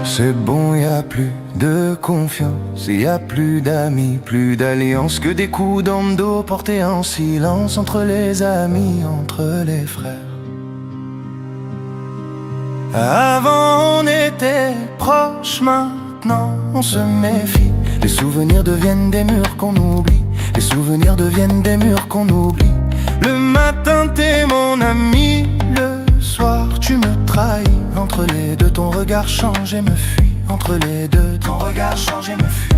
C'est bon, y a plus de confiance, y a plus d'amis, plus d'alliance, que des coups dans le dos portés en silence entre les amis, entre les frères. Avant on était proches, maintenant on se méfie. Les souvenirs deviennent des murs qu'on oublie, les souvenirs deviennent des murs qu'on oublie. Le matin t'es mon ami, le soir tu me trahis. Entre les deux ton regard change et me fuit, entre les deux ton regard change et me fuit.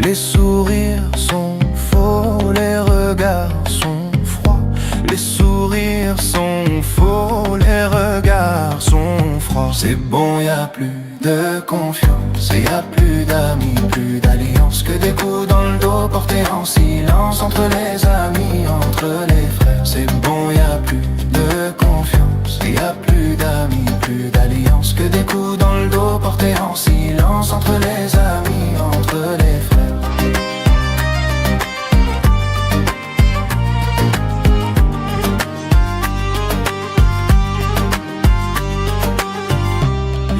Les sourires sont faux, les regards sont froids. Les sourires sont faux, les regards sont froids. C'est bon, y a plus de confiance, et y a plus d'amis, plus d'alliance, que des coups dans le dos portés en silence entre les amis, entre les frères. C'est bon, y a plus de confiance, et y a plus d'amis, plus d'alliance, que des coups dans le dos portés en silence entre les amis, entre les frères.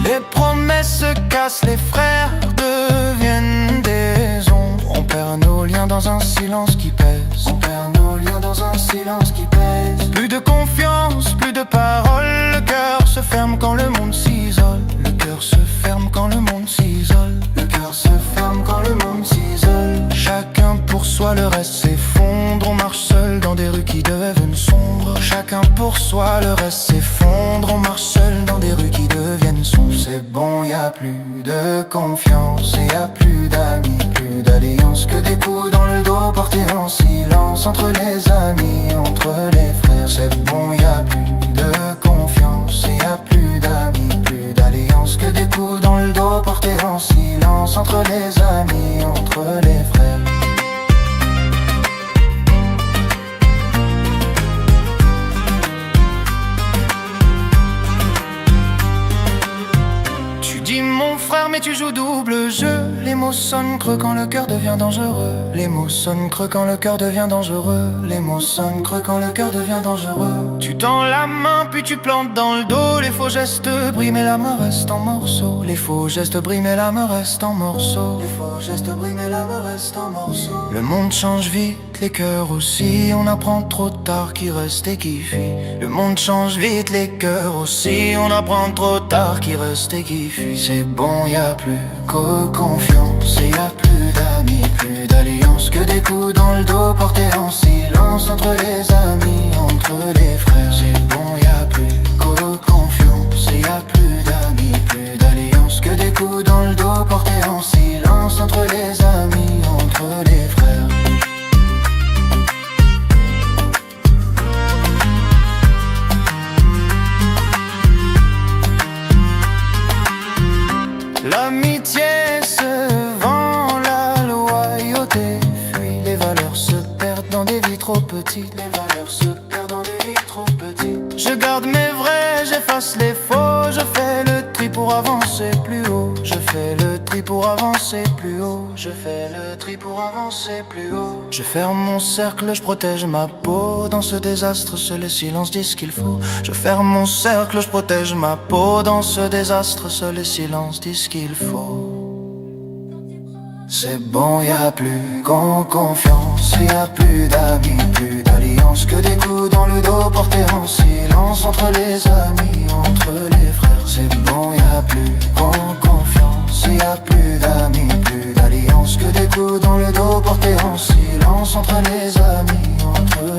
Les promesses se cassent, les frères deviennent des ombres. On perd nos liens dans un silence qui pèse, on perd nos liens dans un silence qui pèse. Plus de confiance, plus de paroles, le cœur se ferme quand le monde s'isole. Le cœur se ferme quand le monde s'isole. Le cœur se ferme quand le monde s'isole. Chacun pour soi, le reste s'effondre. On marche seul dans des rues qui deviennent sombres. Chacun pour soi, le reste s'effondre. On marche seul dans des rues qui deviennent sombres. C'est bon, y a plus de confiance, et y a plus d'amis, plus d'alliance, que des coups dans le dos portés en silence entre les amis, entre les frères. C'est bon, y a plus de confiance, et y a plus d'amis, plus d'alliance, que des coups dans le dos portés en silence entre les amis, entre les frères. Mon frère, mais tu joues double jeu. Les mots sonnent creux quand le cœur devient dangereux. Les mots sonnent creux quand le cœur devient dangereux. Les mots sonnent creux quand le cœur devient dangereux. Tu tends la main puis tu plantes dans le dos. Les faux gestes brillent mais la main reste en morceaux. Les faux gestes brillent mais la main reste en morceaux. Les faux gestes brillent mais la main reste en morceaux. Le monde change vite, les cœurs aussi. On apprend trop tard qui reste et qui fuit. Le monde change vite, les cœurs aussi. On apprend trop tard qui reste et qui fuit. C'est bon, y a plus que confiance, et y a plus d'amis, plus d'alliance, que des coups dans le dos portés en silence entre les amis, entre les frères. C'est bon, y a plus que confiance, et y a plus d'amis, plus d'alliance, que des coups dans le dos portés en silence entre les amis, entre les frères. L'amitié se vend, la loyauté fuit. Les valeurs se perdent dans des vies trop petites. Les valeurs se perdent dans des vies trop petites. Je garde mes vrais, j'efface les faux. Je fais le tri pour avancer plus haut. Je fais le tri pour avancer plus haut. Je fais le tri pour avancer plus haut. Je ferme mon cercle, je protège ma peau. Dans ce désastre, seul le silence dit ce qu'il faut. Je ferme mon cercle, je protège ma peau. Dans ce désastre, seul le silence dit ce qu'il faut. C'est bon, y a plus qu'en confiance, y a plus d'amis, plus d'alliance, que des coups dans le dos portés en silence entre les amis, entre les frères. C'est bon, y a plus qu'en confiance, y a plus d'amis, plus d'alliance, que des coups dans le dos portés en silence entre les amis, entre les frères.